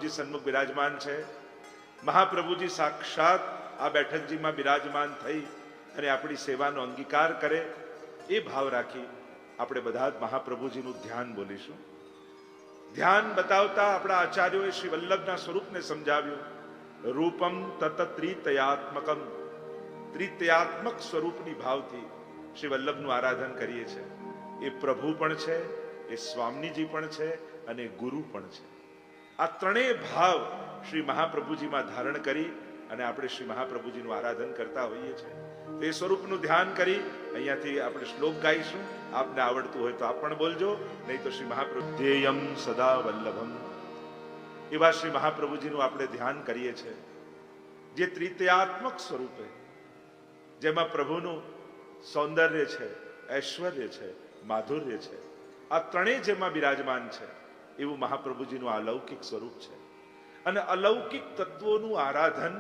મહાપ્રભુજી સન્મુખ બિરાજમાન છે. મહાપ્રભુજી સાક્ષાત આ બેઠકજીમાં બિરાજમાન થઈ અને આપણી સેવાનો અંગીકાર કરે એ ભાવ રાખી આપણે બધા જ મહાપ્રભુજીનું ધ્યાન બોલીશું. ધ્યાન બતાવતા આપણા આચાર્યોએ શ્રી વલ્લભના સ્વરૂપને સમજાવ્યું. રૂપમ તત ત્રિતયાત્મકમ, ત્રિતયાત્મક સ્વરૂપની ભાવથી શ્રી વલ્લભનું આરાધન કરીએ છીએ. એ પ્રભુ પણ છે, એ સ્વામીજી પણ છે અને ગુરુ પણ છે. આ ત્રણેય ભાવ શ્રી મહાપ્રભુજીમાં ધારણ કરી અને આપણે શ્રી મહાપ્રભુજીનું આરાધન કરતા હોઈએ છીએ. તો એ સ્વરૂપનું ધ્યાન કરી અહીંયાથી આપણે શ્લોક ગાઈશું. આપને આવડતું હોય તો આપ પણ બોલજો, નહીં તો શ્રી મહાપ્રભુ ધ્યેયમ સદા વલ્લભમ, એવા શ્રી મહાપ્રભુજીનું આપણે ધ્યાન કરીએ છીએ, જે ત્રિતયાત્મક સ્વરૂપે, જેમાં પ્રભુનું સૌંદર્ય છે, ઐશ્વર્ય છે, માધુર્ય છે, આ ત્રણેય જેમાં બિરાજમાન છે એવું મહાપ્રભુજીનું અલૌકિક સ્વરૂપ છે. અને અલૌકિક તત્વોનું આરાધન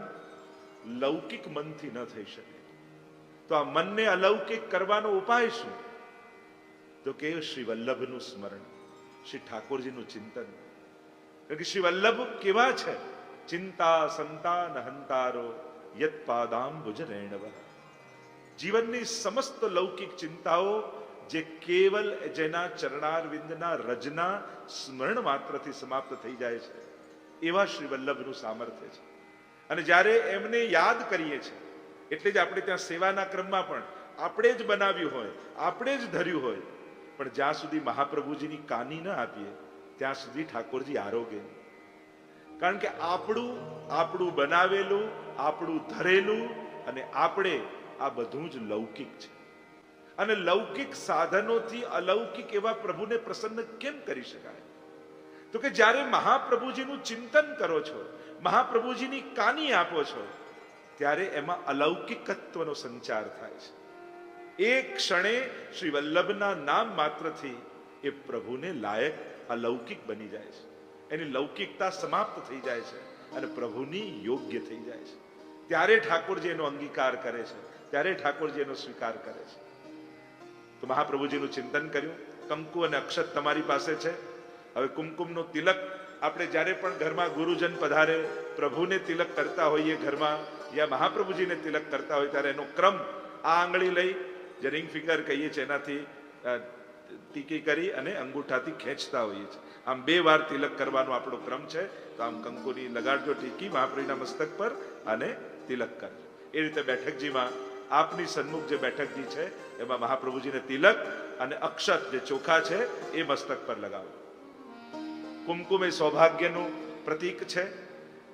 લૌકિક મનથી ન થઈ શકે. તો આ મનને અલૌકિક કરવાનો ઉપાય શું? તો કે શ્રી વલ્લભનું સ્મરણ, શ્રી ઠાકોરજીનું ચિંતન. કારણ કે શ્રી વલ્લભ કેવા છે? ચિંતા સંતાન હંતારો યત પાદાંબુજ રેણવ. જીવનની સમસ્ત લૌકિક ચિંતાઓ જે કેવલ જેના ચરણારવિંદના રજના સ્મરણ માત્રથી સમાપ્ત થઈ જાય છે, એવા શ્રી વલ્લભનું સામર્થ્ય છે. અને જ્યારે એમને યાદ કરીએ છીએ, એટલે જ આપણે ત્યાં સેવાના ક્રમમાં પણ આપણે જ બનાવ્યું હોય, આપણે જ ધર્યું હોય, પણ જ્યાં સુધી મહાપ્રભુજીની કાની ન આપીએ ત્યાં સુધી ઠાકોરજી આરોગે. કારણ કે આપણું બનાવેલું, આપણું ધરેલું અને આપણે આ બધું જ લૌકિક છે. અને લૌકિક સાધનોથી અલૌકિક એવા પ્રભુને પ્રસન્ન કેમ કરી શકાય? તો કે જ્યારે મહાપ્રભુજીનું ચિંતન કરો છો, મહાપ્રભુજીની કાની આપો છો, ત્યારે એમાં અલૌકિકત્વનો સંચાર થાય છે. એક ક્ષણે શ્રી વલ્લભના નામ માત્રથી એ પ્રભુને લાયક અલૌકિક બની જાય છે. એની લૌકિકતા સમાપ્ત થઈ જાય છે અને પ્રભુની યોગ્ય થઈ જાય છે. ત્યારે ઠાકોરજી એનો અંગીકાર કરે છે, ત્યારે ઠાકોરજી એનો સ્વીકાર કરે છે. તો મહાપ્રભુજીનું ચિંતન કર્યું. કંકુ અને અક્ષત તમારી પાસે છે. હવે કુમકુમનું તિલક આપણે જ્યારે પણ ઘરમાં ગુરુજન પધારે, પ્રભુને તિલક કરતા હોઈએ ઘરમાં, યા મહાપ્રભુજીને તિલક કરતા હોય, ત્યારે એનો ક્રમ આ આંગળી લઈ, જે રિંગ ફિંગર કહીએ છીએ, એનાથી ટીકી કરી અને અંગૂઠાથી ખેંચતા હોઈએ છીએ. આમ 2 વાર તિલક કરવાનો આપણો ક્રમ છે. તો આમ કંકુની લગાડજો ટીકી મહાપ્રભુના મસ્તક પર અને તિલક કરજો. એ રીતે બેઠકજીમાં આપની સન્મુખ જે બેઠકજી છે એમાં મહાપ્રભુજીને તિલક અને અક્ષત જે ચોખા છે એ મસ્તક પર લગાવો. કુમકુમ એ સૌભાગ્યનું પ્રતીક છે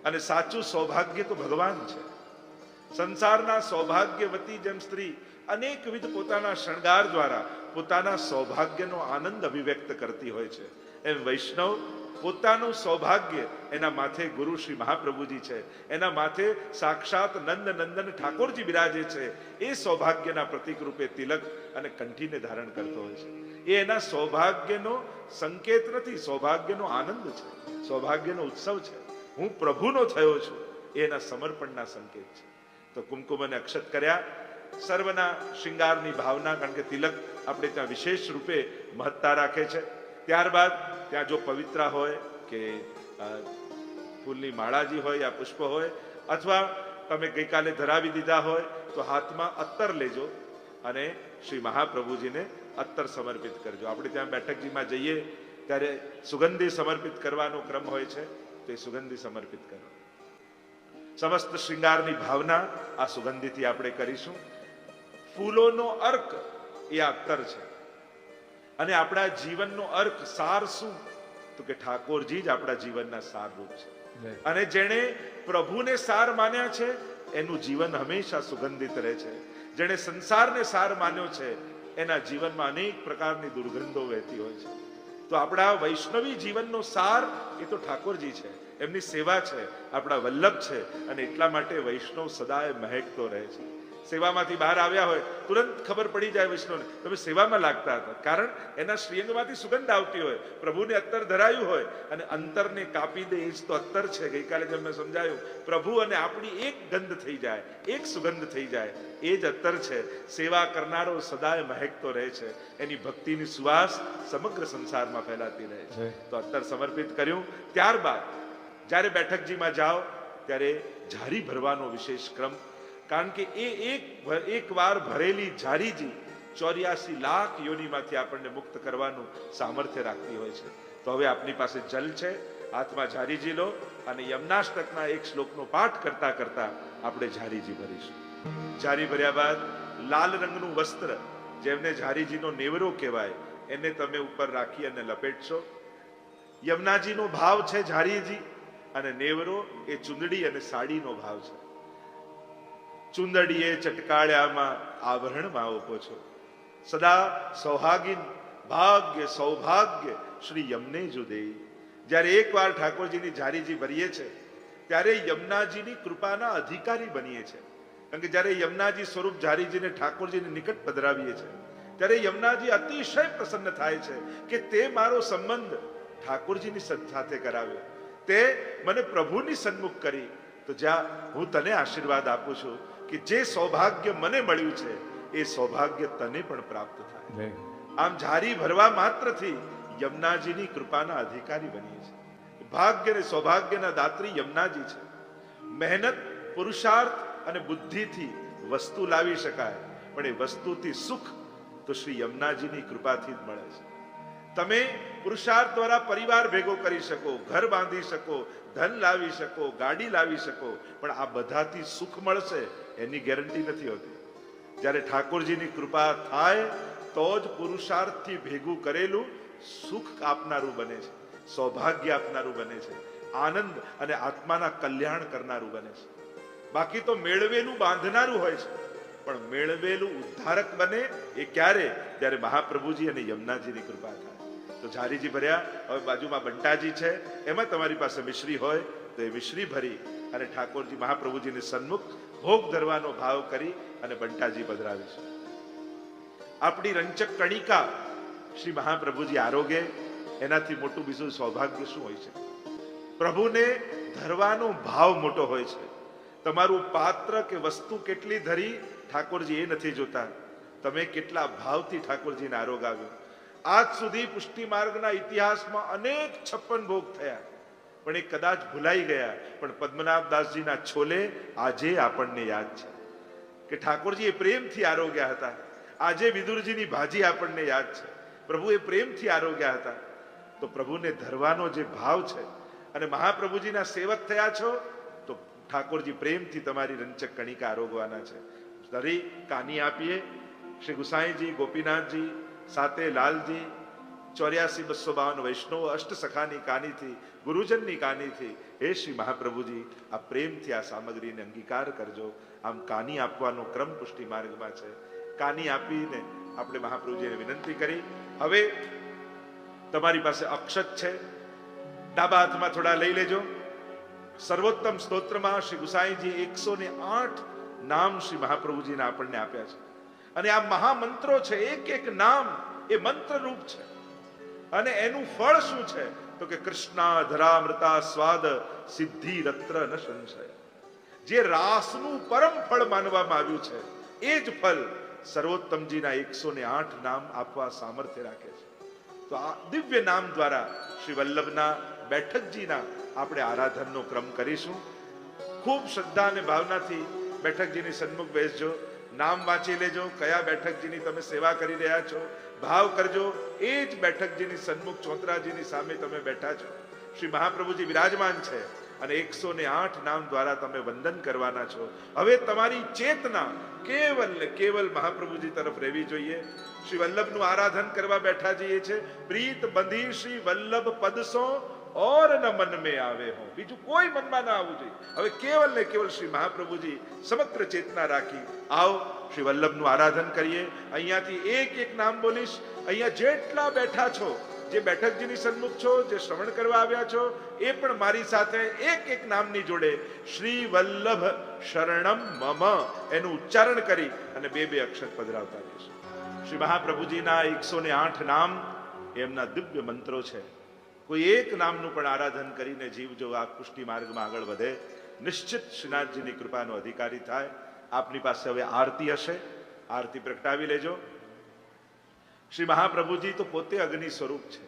અને સાચું સૌભાગ્ય તો ભગવાન છે. સંસારના સૌભાગ્યવતી જેમ સ્ત્રી અનેકવિધ પોતાના શણગાર દ્વારા પોતાના સૌભાગ્યનો આનંદ અભિવ્યક્ત કરતી હોય છે, એમ વૈષ્ણવ પોતાનું સૌભાગ્ય, એના માથે ગુરુ શ્રી મહાપ્રભુજી છે, એના માથે સાક્ષાત નંદ નંદન ઠાકોરજી બિરાજે છે, એ સૌભાગ્યના પ્રતીક રૂપે તિલક અને કંઠીને ધારણ કરતો હોય છે. એ એના સૌભાગ્યનો સંકેત નથી, સૌભાગ્યનો આનંદ છે, સૌભાગ્યનો ઉત્સવ છે. હું પ્રભુનો થયો છું, એ એના સમર્પણના સંકેત છે. તો કુમકુમ અને અક્ષત કર્યા. સર્વના શૃંગારની ભાવના, કારણ કે તિલક આપણે ત્યાં વિશેષ રૂપે મહત્તા રાખે છે. ત્યારબાદ ત્યાં જો પવિત્રા હોય કે ફૂલની માળાજી હોય યા પુષ્પ હોય, અથવા તમે ગઈકાલે ધરાવી દીધા હોય, તો હાથમાં અત્તર લેજો અને શ્રી મહાપ્રભુજીને અત્તર સમર્પિત કરજો. આપણે ત્યાં બેઠકજીમાં જઈએ ત્યારે સુગંધી સમર્પિત કરવાનો ક્રમ હોય છે, તો એ સુગંધી સમર્પિત કરો. સમસ્ત શૃંગારની ભાવના આ સુગંધીથી આપણે કરીશું. ફૂલોનો અર્ક એ અત્તર છે અને આપણા જીવનનો અર્ક સાર શું? તો કે ઠાકોરજી જ આપણા જીવનના સાર રૂપ છે. અને જેણે પ્રભુને સાર માન્યા છે એનું જીવન હંમેશા સુગંધિત રહે છે. જેણે સંસારને સાર માન્યો છે એના જીવનમાં અનેક પ્રકારની દુર્ગંધો વહેતી હોય છે. તો આપણા વૈષ્ણવી જીવનનો સાર એ તો ઠાકોરજી છે, એમની સેવા છે, આપણા વલ્લભ છે. અને એટલા માટે વૈષ્ણવ સદાય મહેકતો રહે છે. સેવામાંથી બહાર આવ્યા હોય તુરંત ખબર પડી જાય વૈષ્ણવને, તમે સેવામાં લાગતા હતા, કારણ એના શ્રીઅંગમાંથી સુગંધ આવતી હોય. પ્રભુને અત્તર ધરાયું હોય અને અંતરને કાપી દે, એ જ તો અત્તર છે. ગઈકાલે જેમ મેં સમજાયું, પ્રભુ અને આપણી એક ગંધ થઈ જાય, એક સુગંધ થઈ જાય, એ જ અત્તર છે. સેવા કરનારો સદાય મહેકતો રહે છે, એની ભક્તિની સુવાસ સમગ્ર સંસારમાં ફેલાતી રહે છે. તો અત્તર સમર્પિત કર્યું. ત્યારબાદ જ્યારે બેઠકજીમાં જાઓ ત્યારે ઝારી ભરવાનો વિશેષ ક્રમ, કારણ કે એ એક વાર ભરેલી ઝારીજી 84 લાખ યોનિમાંથી આપણને મુક્ત કરવાનું સામર્થ્ય રાખતી હોય છે. તો હવે આપની પાસે જલ છે, હાથમાં ઝારીજી લો અને યમનાષ્ટકના એક શ્લોકનો પાઠ કરતા કરતા આપણે ઝારીજી ભરીશું. ઝારી ભર્યા બાદ લાલ રંગનું વસ્ત્ર, જેમને ઝારીજીનો નેવરો કહેવાય, એને તમે ઉપર રાખી અને લપેટશો. યમુનાજીનો ભાવ છે ઝારીજી, અને નેવરો એ ચુંદડી અને સાડીનો ભાવ છે. ચુંદડીએ ચટકાળ્યામાં આવરણમાં ઓપો છો, સદા સૌહાગીન ભાગ્ય સૌભાગ્ય શ્રી યમને જુદે. જ્યારે એકવાર ઠાકોરજીની ઝારીજી ભરીએ છે ત્યારે યમુનાજીની કૃપાના અધિકારી બનીએ છે. કારણ કે જ્યારે યમુનાજી સ્વરૂપ ઝારીજીને ઠાકોરજીની નિકટ પધરાવીએ છે ત્યારે યમુનાજી અતિશય પ્રસન્ન થાય છે કે તે મારો સંબંધ ઠાકોરજીની સાથે કરાવ્યો, તે મને પ્રભુની સન્મુખ કરી. તો જ્યાં હું તને આશીર્વાદ આપું છું કે જે સૌભાગ્ય મને મળ્યું છે એ સૌભાગ્ય તને પણ પ્રાપ્ત થાય. આમ ઝારી ભરવા માત્રથી યમુનાજીની કૃપાના અધિકારી બનીએ છીએ. ભાગ્ય અને સૌભાગ્યના દાત્રી યમુનાજી છે. મહેનત, પુરુષાર્થ અને બુદ્ધિથી વસ્તુ લાવી શકાય, પણ એ વસ્તુથી સુખ તો શ્રી યમુનાજીની કૃપાથી જ મળે છે. તમે પુરુષાર્થ દ્વારા પરિવાર ભેગો કરી શકો, ઘર બાંધી શકો, ધન લાવી શકો, ગાડી લાવી શકો, પણ આ બધાથી સુખ મળશે એની ગેરંટી નથી હોતી. જ્યારે ઠાકોરજીની કૃપા થાય તો જ પુરુષાર્થથી ભેગું કરેલું સુખ આપનારું બને છે, સૌભાગ્ય આપનારું બને છે, આનંદ અને આત્માના કલ્યાણ કરનારું બને છે. બાકી તો મેળવેલું બાંધનારું હોય છે, પણ મેળવેલું ઉદ્ધારક બને એ ક્યારે? જ્યારે મહાપ્રભુજી અને યમુનાજીની કૃપા થાય. તો ઝારીજી ભર્યા. હવે બાજુમાં બંટાજી છે, એમાં તમારી પાસે મિશ્રી હોય તો એ મિશ્રી ભરી અને ઠાકોરજી મહાપ્રભુજીને સન્મુખ ભોગ ધરવાનો ભાવ કરી અને બંટાજી પધરાવીશું. આપણી રંચક કણિકા શ્રી મહાપ્રભુજી આરોગે, એનાથી મોટું બીજું સૌભાગ્ય શું હોય છે? પ્રભુને ધરવાનો ભાવ મોટો હોય છે. તમારું પાત્ર કે વસ્તુ કેટલી ધરી ઠાકોરજી એ નથી જોતા, તમે કેટલા ભાવથી ઠાકોરજીને આરોગ આવ્યો. આજ સુધી પુષ્ટિ માર્ગના ઇતિહાસમાં અનેક 56 ભોગ થયા, પણ એ કદાચ ભૂલાઈ ગયા. પણ પદ્મનાભદાસજીના છોલે આજે આપણને યાદ છે કે ઠાકોરજી એ પ્રેમથી આરોગ્યા હતા. આજે વિદુરજીની ભાજી આપણને યાદ છે, પ્રભુ એ પ્રેમથી આરોગ્યા હતા. તો પ્રભુને ધરવાનો જે ભાવ છે, અને મહાપ્રભુજીના સેવક થયા છો તો ઠાકોરજી પ્રેમથી તમારી રંચક કણિકા આરોગવાના છે. ધરી કાની આપીએ. શ્રી ગુસાઈજી, ગોપીનાથજી, સાતે લાલજી, 84,252 વૈષ્ણવ, અષ્ટ સખાની કાનીથી, ગુરુજનની કાનીથી, હે શ્રી મહાપ્રભુજી આ પ્રેમથી આ સામગ્રીને અંગીકાર કરજો. આમ કાની આપવાનો ક્રમ પુષ્ટિ માર્ગમાં છે. કાની આપીને આપણે મહાપ્રભુજીને વિનંતી કરી. હવે તમારી પાસે અક્ષત છે, ડાબા હાથમાં થોડા લઈ લેજો. સર્વોત્તમ સ્તોત્રમાં શ્રી ગુસાઈજી 108 નામ શ્રી મહાપ્રભુજીને આપણને આપ્યા છે. અને આ મહામંત્રો છે, એક એક નામ એ મંત્ર રૂપ છે. અને એનું ફળ શું છે? તો કે કૃષ્ણા ધરામૃતા સ્વાદ સિદ્ધિ રત્ર ન સંશય. જે રાસનું પરમ ફળ માનવામાં આવ્યું છે એ જ ફળ સર્વોત્તમજીના 108 નામ આપવા સામર્થ્ય રાખે છે. તો આ દિવ્ય નામ દ્વારા શ્રી વલ્લભના બેઠકજીના આપણે આરાધનનો ક્રમ કરીશું. ખૂબ શ્રદ્ધા અને ભાવનાથી બેઠકજીની સન્મુખ બેસજો. નામ વાંચી લેજો, કયા બેઠકજીની તમે સેવા કરી રહ્યા છો. ભાવ કરજો એ જ બેઠકજીની સન્મુખ ચોતરાજીની સામે તમે બેઠા છો. શ્રી મહાપ્રભુજી વિરાજમાન છે અને 108 નામ દ્વારા તમે વંદન કરવાના છો. હવે તમારી ચેતના કેવલ ને કેવલ મહાપ્રભુજી તરફ રહેવી જોઈએ. શ્રી વલ્લભનું આરાધન કરવા બેઠા જઈએ છે. પ્રીત બંધી શ્રી વલ્લભ પદસો ઓર ન મન મેં આવે હો. બીજું કોઈ મનમાં ના આવવું જોઈએ. હવે કેવલ ને કેવલ શ્રી મહાપ્રભુજી સમગ્ર ચેતના રાખી આવો શ્રી વલ્લભનું આરાધન કરીએ. અહીંયાથી એક એક નામ બોલીશ. અહીંયા જેટલા બેઠા છો, જે બેઠકજીની સન્મુખ છો, જે શ્રવણ કરવા આવ્યા છો, એ પણ મારી સાથે એક એક નામની જોડે શ્રી વલ્લભ શરણમ મમ એનું ઉચ્ચારણ કરી અને બે બે અક્ષર પધરાવતા રહીશું. શ્રી મહાપ્રભુજીના 108 નામ એમના દિવ્ય મંત્રો છે. કોઈ એક નામનું પણ આરાધન કરીને જીવ જો આ પુષ્ટિ માર્ગમાં આગળ વધે, નિશ્ચિત શ્રીનાથજીની કૃપાનો અધિકારી થાય. આપની પાસે હવે આરતી હશે, આરતી પ્રગટાવી લેજો. શ્રી મહાપ્રભુજી તો પોતે અગ્નિ સ્વરૂપ છે.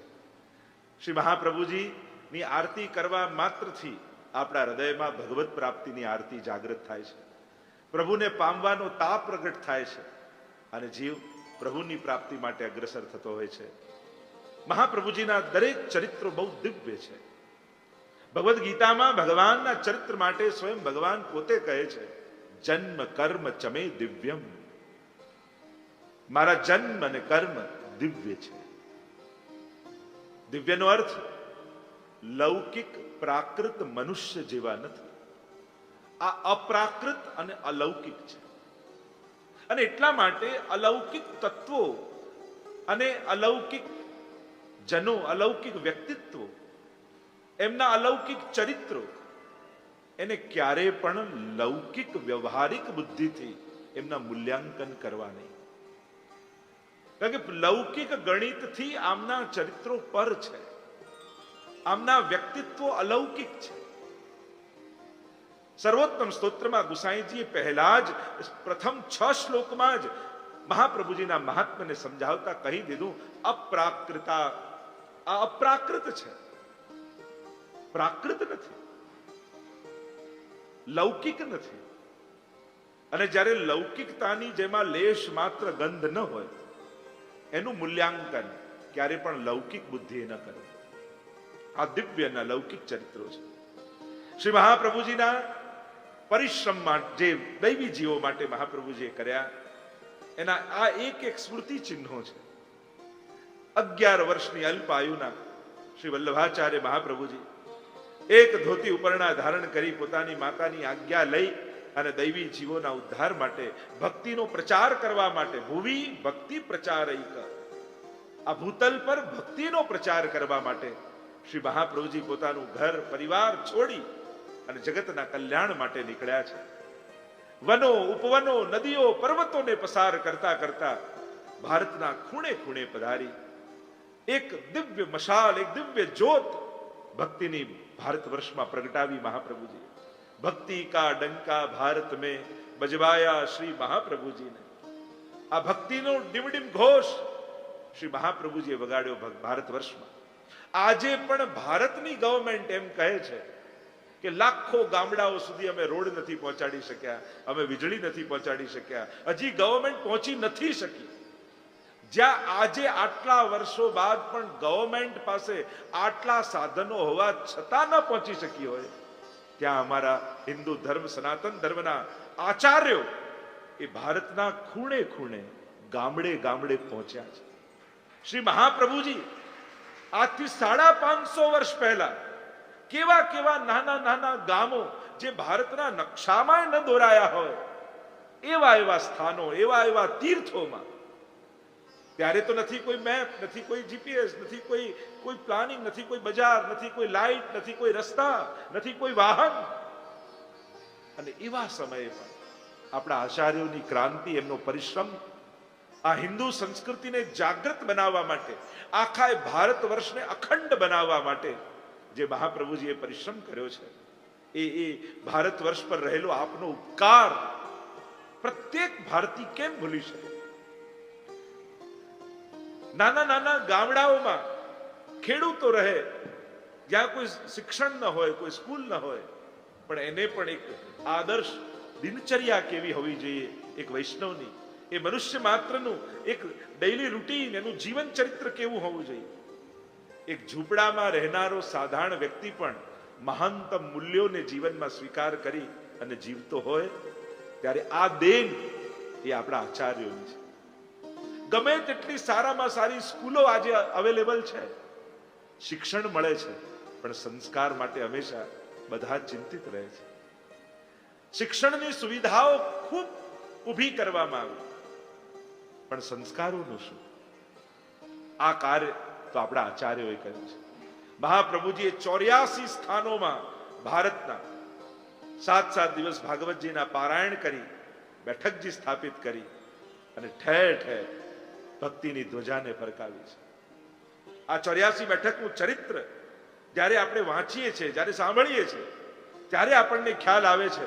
શ્રી મહાપ્રભુજીની આરતી કરવા માત્રથી આપણા હૃદયમાં ભગવત પ્રાપ્તિની આરતી જાગૃત થાય છે, પ્રભુને પામવાનો તાપ પ્રગટ થાય છે અને જીવ પ્રભુની પ્રાપ્તિ માટે અગ્રસર થતો હોય છે. મહાપ્રભુજીના દરેક ચરિત્રો બહુ દિવ્ય છે. ભગવદ્ ગીતામાં ભગવાનના ચરિત્ર માટે સ્વયં ભગવાન પોતે કહે છે, જન્મ કર્મ ચમે દિવ્યમ. મારા જન્મ અને કર્મ દિવ્ય છે. દિવ્યનો અર્થ લૌકિક પ્રાકૃત મનુષ્ય જેવા નથી. આ અપ્રાકૃત અને અલૌકિક છે. અને એટલા માટે અલૌકિક તત્વો અને અલૌકિક જનો, અલૌકિક વ્યક્તિત્વો, એમના અલૌકિક ચરિત્રો એને ક્યારે પણ લૌકિક વ્યવહારિક બુદ્ધિથી એમના મૂલ્યાંકન કરવા નહીં. કારણ કે લૌકિક ગણિતથી આમના ચરિત્રો પર છે, આમના વ્યક્તિત્વો અલૌકિક છે. સર્વોત્તમ સ્તોત્રમાં ગુસાઈજીએ પહેલા જ પ્રથમ 6 શ્લોકમાં જ મહાપ્રભુજીના મહાત્મ્યને સમજાવતા કહી દીધું, અપ્રાકૃતા. આ અપ્રાકૃત છે, પ્રાકૃત નથી, લૌકિક નથી. અને જ્યારે લૌકિકતાની જેમાં લેશ માત્ર ગંધ ન હોય એનું મૂલ્યાંકન ક્યારે પણ લૌકિક બુદ્ધિએ ન કરે. આ દિવ્યના લૌકિક ચરિત્રો છે. શ્રી મહાપ્રભુજીના પરિશ્રમમાં જે દૈવી જીવો માટે મહાપ્રભુજીએ કર્યા એના આ એક એક સ્મૃતિ ચિહ્નો છે. 11 વર્ષની અલ્પ આયુના શ્રી વલ્લભાચાર્ય મહાપ્રભુજી એક ધોતી ઉપરણા ધારણ કરી પોતાની માતાની આજ્ઞા લઈ અને દૈવી જીવોના ઉદ્ધાર માટે, ભક્તિનો પ્રચાર કરવા માટે, ભુવિ ભક્તિ પ્રચારૈક, આ ભૂતલ પર ભક્તિનો પ્રચાર કરવા માટે શ્રી મહાપ્રભુજી પોતાનું ઘર પરિવાર છોડી અને જગતના કલ્યાણ માટે નીકળ્યા છે. વનો, ઉપવનો, નદીઓ, પર્વતોને પસાર કરતા કરતા ભારતના ખૂણે ખૂણે પધારી એક દિવ્ય મશાલ, એક દિવ્ય જ્યોત ભક્તિની ભારત વર્ષમાં પ્રગટાવી મહાપ્રભુજી. ભક્તિ કા ડંકા ભારત મેં બજવાયા શ્રી મહાપ્રભુજીને. આ ભક્તિનો ડિમડિમ ઘોષ શ્રી મહાપ્રભુજીએ વગાડ્યો ભારત વર્ષમાં. આજે પણ ભારતની ગવર્મેન્ટ એમ કહે છે કે લાખો ગામડાઓ સુધી અમે રોડ નથી પહોંચાડી શક્યા, અમે વીજળી નથી પહોંચાડી શક્યા, હજી ગવર્મેન્ટ પહોંચી નથી શકી. જ્યાં આજે આટલા વર્ષો બાદ પણ ગવર્મેન્ટ પાસે આટલા સાધનો હોવા છતાં ન પહોંચી શકી હોય, ત્યાં અમારા હિન્દુ ધર્મ, સનાતન ધર્મના આચાર્યો એ ભારતના ખૂણે ખૂણે, ગામડે ગામડે પહોંચ્યા છે. શ્રી મહાપ્રભુજી આજથી 550 વર્ષ પહેલા કેવા કેવા નાના નાના ગામો જે ભારતના નકશામાં ન દોરાયા હોય એવા એવા સ્થાનો, એવા એવા તીર્થોમાં, ત્યારે તો નથી કોઈ મેપ, નથી કોઈ જીપીએસ, નથી કોઈ પ્લાનિંગ, નથી કોઈ બજાર, નથી કોઈ લાઈટ, નથી કોઈ રસ્તા, નથી કોઈ વાહન. અને એવા સમયે પણ આપણા આચાર્યોની ક્રાંતિ, એમનો પરિશ્રમ આ હિન્દુ સંસ્કૃતિને જાગૃત બનાવવા માટે, આખા ભારત વર્ષને અખંડ બનાવવા માટે જે મહાપ્રભુજીએ પરિશ્રમ કર્યો છે, એ ભારત વર્ષ પર રહેલો આપનો ઉપકાર પ્રત્યેક ભારતીય કેમ ભૂલી શકે? નાના નાના ગામડાઓમાં ખેડૂતો રહે, જ્યાં કોઈ શિક્ષણ ન હોય, કોઈ સ્કૂલ ન હોય, પણ એને પણ એક આદર્શ દિનચર્યા કેવી હોવી જોઈએ એક વૈષ્ણવની, એ મનુષ્ય માત્રનું એક ડેઈલી રૂટીન, એનું જીવન ચરિત્ર કેવું હોવું જોઈએ. એક ઝૂંપડામાં રહેનારો સાધારણ વ્યક્તિ પણ મહાનતમ મૂલ્યોને જીવનમાં સ્વીકાર કરી અને જીવતો હોય ત્યારે આ દેન એ આપણા આચાર્યોની છે. ગમે તેટલી સારામાં સારી સ્કૂલો આજે અવેલેબલ છે, શિક્ષણ મળે છે, પણ સંસ્કાર માટે હંમેશા બધા ચિંતિત રહે છે. શિક્ષણની સુવિધાઓ ખૂબ ઊભી કરવામાં આવી, પણ સંસ્કારોનું શું? આ કાર્ય તો આપણા આચાર્યોએ કર્યું છે. મહાપ્રભુજીએ 84 સ્થાનોમાં ભારતના 7 દિવસ ભાગવતજીના પારાયણ કરી, બેઠકજી સ્થાપિત કરી અને ઠેર ઠેર ભક્તિની ધ્વજાને ફરકાવી છે. આ 84 બેઠકનું ચરિત્ર જ્યારે આપણે વાંચીએ છીએ, જ્યારે સાંભળીએ છીએ, ત્યારે આપણને ખ્યાલ આવે છે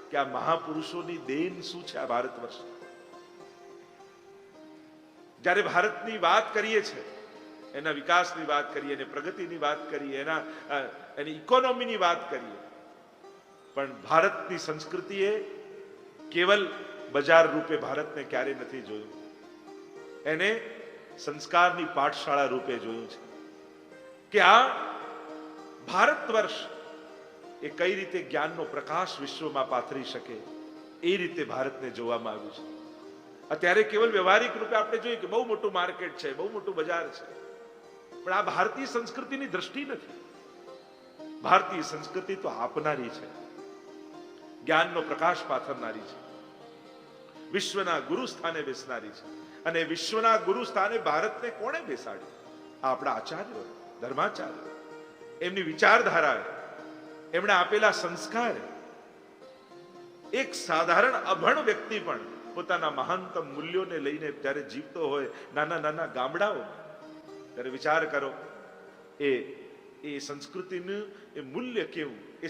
કે આ મહાપુરુષોની દેન શું છે આ ભારત વર્ષ. જ્યારે ભારતની વાત કરીએ છીએ, એના વિકાસની વાત કરીએ, એની પ્રગતિની વાત કરીએ, એની ઇકોનોમીની વાત કરીએ, પણ ભારતની સંસ્કૃતિએ કેવલ બજાર રૂપે ભારતને ક્યારે નથી જોયું, એને સંસ્કારની પાઠશાળા રૂપે જોયું છે કે આ ભારત વર્ષ એ કઈ રીતે જ્ઞાનનો પ્રકાશ વિશ્વમાં પાથરી શકે એ રીતે ભારતને જોવામાં આવ્યું છે. અત્યારે કેવલ વ્યવહારિક રૂપે આપણે જોઈએ કે બહુ મોટું માર્કેટ છે, બહુ મોટું બજાર છે, પણ આ ભારતીય સંસ્કૃતિની દ્રષ્ટિ નથી. ભારતીય સંસ્કૃતિ તો આપનારી છે, જ્ઞાનનો પ્રકાશ પાથરનારી છે, વિશ્વના ગુરુ સ્થાને બેસનારી છે. અને વિશ્વના ગુરુ સ્થાને ભારતને કોણે બેસાડ્યું? આપણા આચાર્યો, ધર્માચાર્ય, એમની વિચારધારા, એમણે આપેલા સંસ્કાર. એક સાધારણ અભણ વ્યક્તિ પણ પોતાના મહાનતમ મૂલ્યોને લઈને જ્યારે જીવતો હોય નાના નાના ગામડાઓ, ત્યારે વિચાર કરો એ સંસ્કૃતિનું એ મૂલ્ય કેવું, એ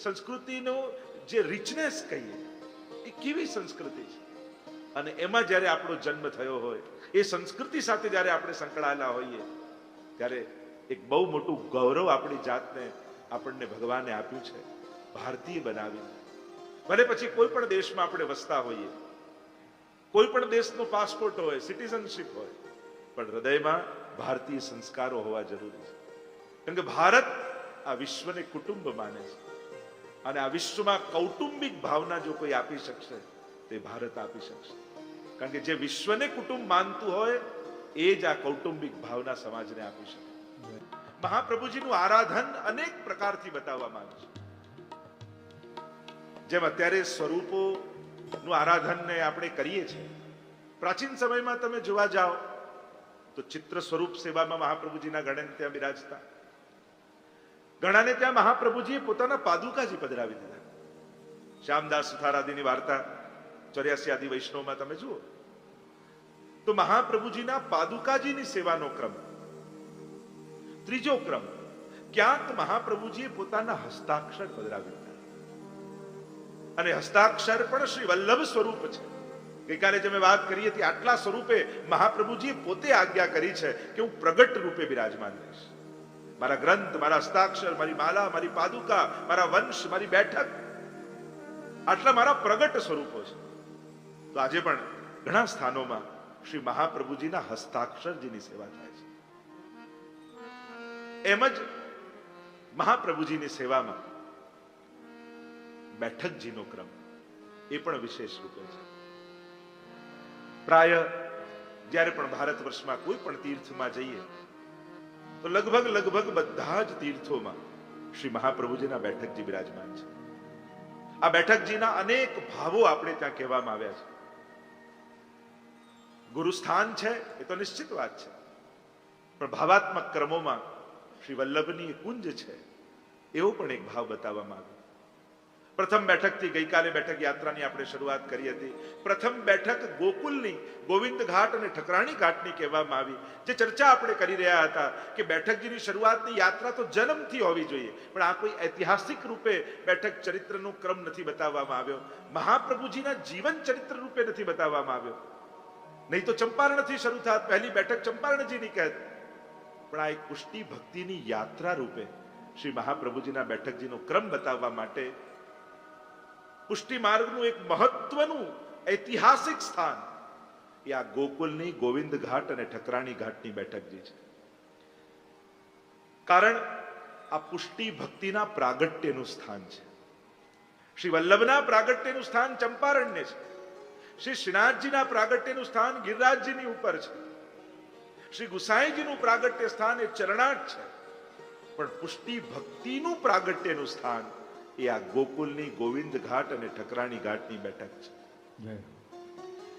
સંસ્કૃતિનું જે રિચનેસ કહીએ એ કેવી સંસ્કૃતિ છે. અને એમાં જ્યારે આપણો જન્મ થયો હોય, એ સંસ્કૃતિ સાથે જ્યારે આપણે સંકળાયેલા હોઈએ, ત્યારે એક બહુ મોટું ગૌરવ આપણી જાતને આપણને ભગવાને આપ્યું છે, ભારતીય બનાવીને. ભલે પછી કોઈ પણ દેશમાં આપણે વસતા હોઈએ, કોઈ પણ દેશનો પાસપોર્ટ હોય, સિટીઝનશીપ હોય, પણ હૃદયમાં ભારતીય સંસ્કારો હોવા જરૂરી છે. કેમ કે ભારત આ વિશ્વને કુટુંબ માને છે, અને આ વિશ્વમાં કૌટુંબિક ભાવના જો કોઈ આપી શકશે તે ભારત આપી શકશે. કારણ કે જે વિશ્વને કુટુંબ માનતું હોય એ જ આ કૌટુંબિક ભાવના સમાજને આપી શકે. મહાપ્રભુજીનું આરાધન અનેક પ્રકારથી બતાવવામાં આવ્યું છે. જેમ અત્યારે સ્વરૂપોનું આરાધનને આપણે કરીએ છીએ, પ્રાચીન સમયમાં તમે જોવા જાઓ તો ચિત્ર સ્વરૂપ સેવામાં મહાપ્રભુજીના ગણને ત્યાં બિરાજતા, ઘણાને ત્યાં મહાપ્રભુજીએ પોતાના પાદુકાજી પધરાવી દીધા. શ્યામદાસ સુથારાદીની વાર્તા 84 આદિ વૈષ્ણવમાં તમે જુઓ તો મહાપ્રભુજીના પાદુકાજીની સેવાનો ક્રમ. ત્રીજો ક્રમ, ક્યાંક મહાપ્રભુજીએ પોતાના હસ્તાક્ષર પધરાવી દીધા, અને હસ્તાક્ષર પણ શ્રી વલ્લભ સ્વરૂપ છે. ગઈકાલે જે મેં વાત કરી હતી, આટલા સ્વરૂપે મહાપ્રભુજીએ પોતે આજ્ઞા કરી છે કે હું પ્રગટ રૂપે બિરાજમાન રહીશ. મારા ગ્રંથ, મારા હસ્તાક્ષર, મારી માલા, મારી પાદુકા, મારા વંશ, મારી બેઠક, આટલા મારા પ્રગટ સ્વરૂપો છે. તો આજે પણ ઘણા સ્થાનોમાં શ્રી મહાપ્રભુજીના હસ્તાક્ષરજીની સેવા થાય છે. એમ જ મહાપ્રભુજીની સેવામાં બેઠકજીનો ક્રમ એ પણ વિશેષ રૂપે છે. પ્રાય જ્યારે પણ ભારત વર્ષમાં કોઈ પણ તીર્થમાં જઈએ તો લગભગ બધા જ તીર્થોમાં શ્રી મહાપ્રભુજીના બેઠકજી બિરાજમાન છે. આ બેઠકજીના અનેક ભાવો આપણે ત્યાં કહેવામાં આવ્યા છે. ગુરુસ્થાન છે એ તો નિશ્ચિત વાત છે, પણ ભાવાત્મક ક્રમોમાં શ્રી વલ્લભની કુંજ છે એવો પણ એક ભાવ બતાવવામાં આવ્યો. પ્રથમ બેઠકથી ગઈકાલે બેઠક યાત્રાની આપણે શરૂઆત કરી હતી. પ્રથમ બેઠક ગોકુલની, ગોવિંદ ઘાટ અને ઠકરાણી ઘાટની કહેવામાં આવી. જે ચર્ચા આપણે કરી રહ્યા હતા કે બેઠકજીની શરૂઆતની યાત્રા તો જન્મથી હોવી જોઈએ, પણ આ કોઈ ઐતિહાસિક રૂપે બેઠક ચરિત્રનો ક્રમ નથી બતાવવામાં આવ્યો, મહાપ્રભુજીના જીવન ચરિત્ર રૂપે નથી બતાવવામાં આવ્યો. નહીં તો ચંપારણથી શરૂ થાત, પહેલી બેઠક ચંપારણજીની કહેત, પણ આ એક પુષ્ટિ ભક્તિની યાત્રા રૂપે શ્રી મહાપ્રભુજીના બેઠકજીનો ક્રમ બતાવવા માટે પુષ્ટિ માર્ગનું એક મહત્વનું ઐતિહાસિક સ્થાન એ આ ગોકુલની ગોવિંદ ઘાટ અને ઠકરાણી ઘાટની બેઠકજી છે. કારણ આ પુષ્ટિ ભક્તિના પ્રાગટ્યનું સ્થાન છે. શ્રી વલ્લભના પ્રાગટ્યનું સ્થાન ચંપારણ્ય છે. શ્રી શ્રીનાથજીના પ્રાગટ્યનું સ્થાન ગિરિરાજજીની ઉપર છે. શ્રી ગુસાઈજીનું પ્રાગટ્ય સ્થાન એ ચરણાટ છે. પણ પુષ્ટિ ભક્તિનું પ્રાગટ્યનું સ્થાન એ આ ગોકુલની ગોવિંદ ઘાટ અને ઠકરાણી ઘાટની બેઠક છે.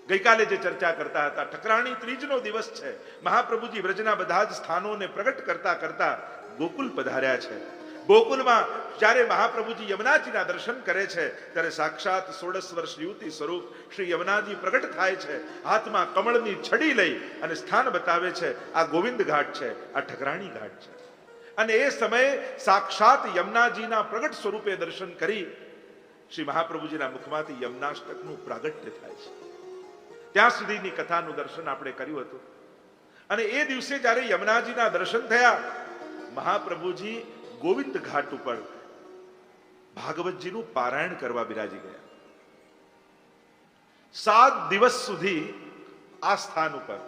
ગઈકાલે જે ચર્ચા કરતા હતા, ઠકરાણી ત્રીજનો દિવસ છે. મહાપ્રભુજી વ્રજના બધા જ સ્થાનોને પ્રગટ કરતા કરતા ગોકુલ પધાર્યા છે. ગોકુલમાં જ્યારે મહાપ્રભુજી યમુનાજીના દર્શન કરે છે ત્યારે સાક્ષાત 16 વર્ષ યુવતી સ્વરૂપ શ્રી યમુનાજી પ્રગટ થાય છે. હાથમાં કમળની છડી લઈ અને સ્થાન બતાવે છે. આ ગોવિંદ ઘાટ છે, આ ઠકરાણી ઘાટ છે. અને એ સમયે સાક્ષાત યમુનાજીના પ્રગટ સ્વરૂપે દર્શન કરી શ્રી મહાપ્રભુજીના મુખમાંથી યમુનાષ્ટકનું પ્રાગટ્ય થાય છે. ત્યાં સુધીની કથાનું દર્શન આપણે કર્યું હતું. અને એ દિવસે જ્યારે યમુનાજીના દર્શન થયા, મહાપ્રભુજી ગોવિંદ ઘાટ ઉપર ભાગવતજીનું પારાયણ કરવા બિરાજી ગયા. 7 દિવસ સુધી આ સ્થાન ઉપર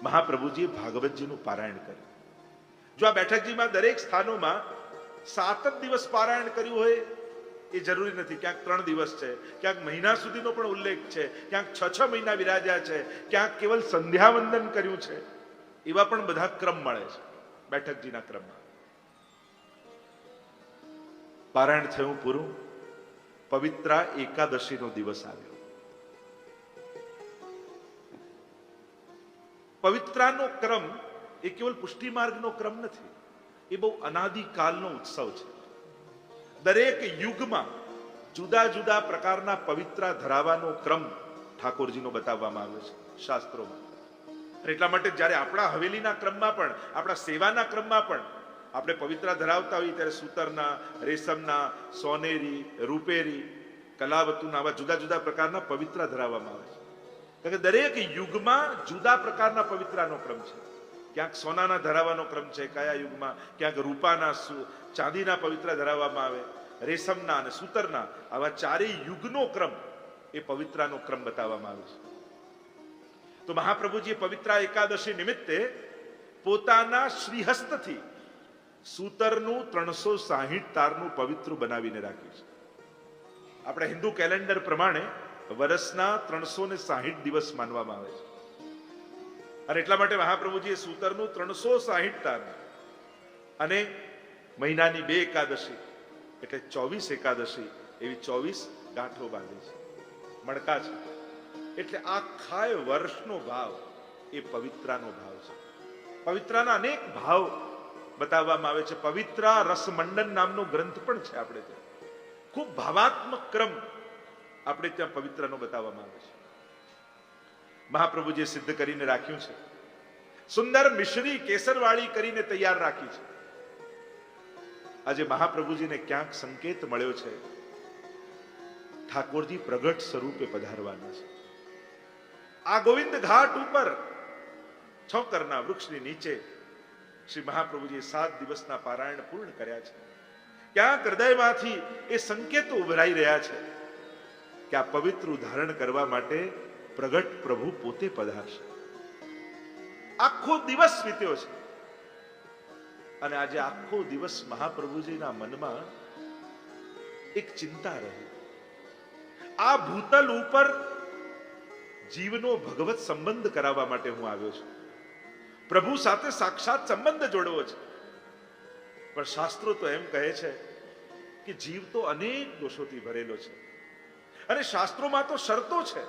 મહાપ્રભુજીએ ભાગવતજીનું પારાયણ કર્યું. જો આ બેઠકજીમાં દરેક સ્થાનોમાં 7 જ દિવસ પારાયણ કર્યું હોય એ જરૂરી નથી. ક્યાંક 3 દિવસ છે, ક્યાંક મહિના સુધીનો પણ ઉલ્લેખ છે, ક્યાંક 6 મહિના વિરાજ્યા છે, ક્યાંક કેવલ સંધ્યાવંદન કર્યું છે. એવા પણ બધા ક્રમ મળે છે બેઠકજીના ક્રમમાં. પારાયણ થયું પૂરું. પવિત્રા એકાદશીનો દિવસ આવ્યો. પવિત્રાનો ક્રમ એ કેવલ પુષ્ટિ માર્ગનો ક્રમ નથી, એ બહુ અનાદિકાલનો ઉત્સવ છે. દરેક યુગમાં જુદા જુદા પ્રકારના પવિત્રા ધરાવવાનો ક્રમ ઠાકોરજીનો બતાવવામાં આવ્યો છે શાસ્ત્રોમાં. એટલા માટે જ્યારે આપણા હવેલીના ક્રમમાં પણ, આપણા સેવાના ક્રમમાં પણ આપણે પવિત્રા ધરાવતા હોઈએ ત્યારે સૂતરના, રેશમના, સોનેરી, રૂપેરી, કલાવતુના આવા જુદા જુદા પ્રકારના પવિત્રા ધરાવવામાં આવે છે. કારણ કે દરેક યુગમાં જુદા પ્રકારના પવિત્રાનો ક્રમ છે. ક્યાંક સોનાના ધરાવવાનો ક્રમ છે કયા યુગમાં, ક્યાંક રૂપાના, ચાંદીના પવિત્રા ધરાવવામાં આવે, રેશમના અને સૂતરના, આવા ચારેય યુગનો ક્રમ એ પવિત્રાનો ક્રમ બતાવવામાં આવે છે. તો મહાપ્રભુજીએ પવિત્રા એકાદશી નિમિત્તે પોતાના શ્રીહસ્તથી સૂતરનું 360 તારનું પવિત્ર બનાવીને રાખ્યું છે. આપણે હિન્દુ કેલેન્ડર પ્રમાણે વર્ષના 360 દિવસ માનવામાં આવે છે. અને એટલા માટે મહાપ્રભુજીએ સૂતરનું 360 તાર અને મહિનાની 2 એકાદશી એટલે 24 એકાદશી એવી 24 ગાંઠો બાંધી છે, મણકા છે. એટલે આખા વર્ષનો ભાવ એ પવિત્રાનો ભાવ છે. પવિત્રાના અનેક ભાવ બતાવવામાં આવે છે. પવિત્રા રસમંડન નામનો ગ્રંથ પણ છે આપણે ત્યાં. ખૂબ ભાવાત્મક ક્રમ આપણે ત્યાં પવિત્રનો બતાવવામાં આવે છે. મહાપ્રભુજીએ સિદ્ધ કરીને રાખ્યું છે. સુંદર મિશ્રી કેસરવાળી કરીને તૈયાર રાખી છે. આજે મહાપ્રભુજીને ક્યાંક સંકેત મળ્યો છે ઠાકોરજી પ્રગટ સ્વરૂપે પધારવાના છે. આ ગોવિંદ ઘાટ ઉપર છોકરના વૃક્ષની નીચે શ્રી મહાપ્રભુજીએ 7 દિવસના પારાયણ પૂર્ણ કર્યા છે. ક્યાંક હૃદયમાંથી એ સંકેતો ઉભરાઈ રહ્યા છે કે આ પવિત્ર ધારણ કરવા માટે પ્રગટ પ્રભુ પોતે પધારશે. આખો દિવસ વીત્યો છે અને આજે આખો દિવસ મહાપ્રભુજીના મનમાં એક ચિંતા રહી. આ ભૂતલ ઉપર જીવનો ભગવત સંબંધ કરાવવા માટે હું આવ્યો છું. પ્રભુ સાથે સાક્ષાત સંબંધ જોડવો છે. પણ શાસ્ત્રો તો એમ કહે છે કે જીવ તો અનેક દોષોથી ભરેલો છે અને શાસ્ત્રોમાં તો શરતો છે.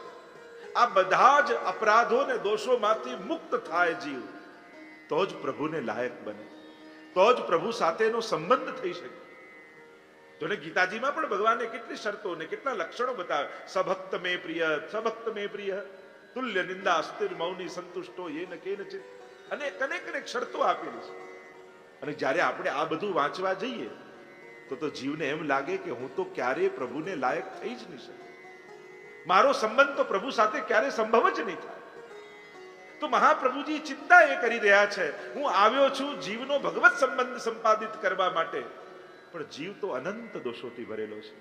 આ બધા જ અપરાધો ને દોષોમાંથી મુક્ત થાય જીવ તો જ પ્રભુને લાયક બને, તો જ પ્રભુ સાથેનો સંબંધ થઈ શકે. તો ગીતાજીમાં પણ ભગવાને કેટલી શરતો ને કેટલા લક્ષણો બતાવે. સભક્ત મે પ્રિય, સભક્ત મે પ્રિય, તુલ્ય નિંદા અસ્તિર મૌની સંતુષ્ટો યેન કેનચિત, અનેક અનેક શરતો આપેલી છે. અને જ્યારે આપણે આ બધું વાંચવા જઈએ તો જીવને એમ લાગે કે હું તો ક્યારે પ્રભુને લાયક થઈ જ નહીં શકું. મારો સંબંધ તો પ્રભુ સાથે ક્યારે સંભવ જ નહીં થાય. તો મહાપ્રભુજી ચિંતા એ કરી રહ્યા છે, હું આવ્યો છું જીવનો ભગવત સંબંધ સંપાદિત કરવા માટે, પણ જીવ તો અનંત દોષોથી ભરેલો છે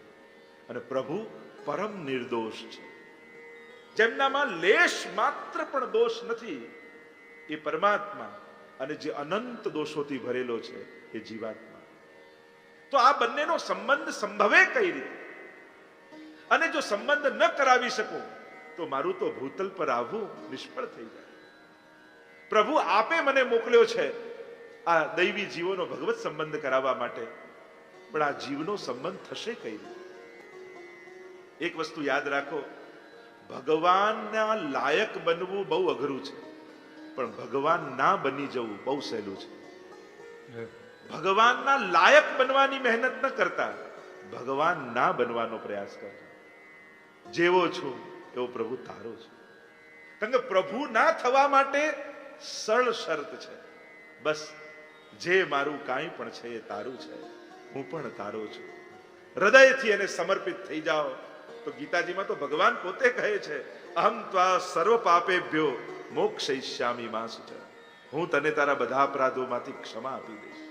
અને પ્રભુ પરમ નિર્દોષ છે. જેમનામાં લેશ માત્ર પણ દોષ નથી એ પરમાત્મા, અને જે અનંત દોષોથી ભરેલો છે એ જીવાત્મા. તો આ બંનેનો સંબંધ સંભવે કઈ રીતે? અને જો સંબંધ ન કરાવી શકું તો મારું તો ભૂતલ પર આવવું નિષ્ફળ થઈ જાય. પ્રભુ આપે મને મોકલ્યો છે આ દૈવી જીવોનો ભગવત સંબંધ કરાવવા માટે, પણ આ જીવનો સંબંધ થશે કઈ રીતે? એક વસ્તુ યાદ રાખો, ભગવાનના લાયક બનવું બહુ અઘરું છે, પણ ભગવાન ના બની જવું બહુ સહેલું છે. ભગવાનના લાયક બનવાની મહેનત ન કરતા ભગવાન ના બનવાનો પ્રયાસ કરજો. જેવો છું એવો પ્રભુ તારો છે. કારણ કે પ્રભુ ના થવા માટે સરળ શરત છે, બસ જે મારું કાંઈ પણ છે એ તારું છે, હું પણ તારો છું. હૃદયથી એને સમર્પિત થઈ જાઓ તો ગીતાજીમાં તો ભગવાન પોતે કહે છે, અહમ ત્વા સર્વ પાપેભ્યો મોક્ષયિષ્યામિ મા શુચ, હું તને તારા બધા અપરાધોમાંથી ક્ષમા આપી દઈશ.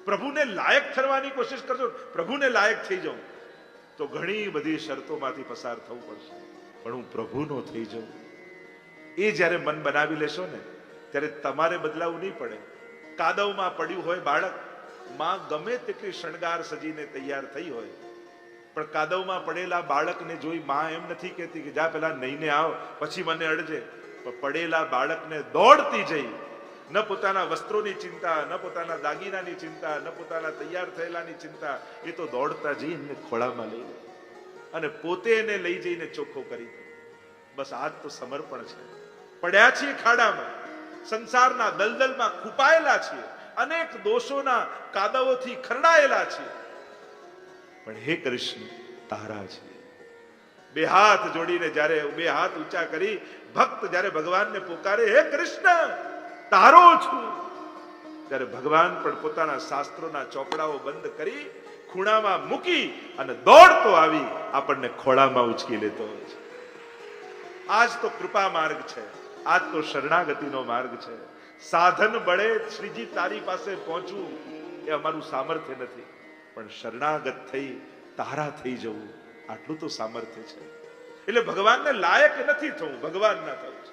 પ્રભુને લાયક થવાની કોશિશ કરજો, પ્રભુને લાયક થઈ જાઉં તો ઘણી બધી શરતોમાંથી પસાર થવું પડશે, પણ હું પ્રભુનો થઈ જાઉં, એ જ્યારે મન બનાવી લેશો ને ત્યારે તમારે બદલાવું નહીં પડે. કાદવમાં પડ્યું હોય બાળક, માં ગમે તેટલી શણગાર સજીને તૈયાર થઈ હોય, પણ કાદવમાં પડેલા બાળકને જોઈ માં એમ નથી કહેતી કે જા પેલા નહીને આવ પછી મને અડજે, પણ પડેલા બાળકને દોડતી જઈ, ન પોતાના વસ્ત્રોની ચિંતા, ન પોતાના દાગીનાની ચિંતા, ન પોતાના તૈયાર થયેલાની ચિંતા, એ તો દોડતા જઈ એમને ખોળામાં લઈ લે અને પોતે એને લઈ જઈને ચોખ્ખો કરી દે. બસ આ જ તો સમર્પણ છે. પડ્યા છીએ ખાડામાં, સંસારના દલદલમાં ખૂપાયેલા છીએ, અનેક દોષોના કાદવોથી ખરડાયેલા છીએ, પણ હે કૃષ્ણ તારા છે. બે હાથ જોડીને જ્યારે બે હાથ ઊંચા કરી ભક્ત જ્યારે ભગવાનને પોકારે, હે કૃષ્ણ તારો છું, ત્યારે ભગવાન પણ પોતાના શાસ્ત્રોના ચોપડાઓ બંધ કરી ખૂણામાં મૂકી અને દોડતો આવી આપણને ખોળામાં ઉચકી લેતો હોય છે. આજ તો કૃપા માર્ગ છે, આજ તો શરણાગતિનો માર્ગ છે. સાધન બળે શ્રીજી તારી પાસે પહોંચવું એ અમારું સામર્થ્ય નથી, પણ શરણાગત થઈ તારા થઈ જવું આટલું તો સામર્થ્ય છે. એટલે ભગવાનને લાયક નથી થવું, ભગવાન ના થવું છે.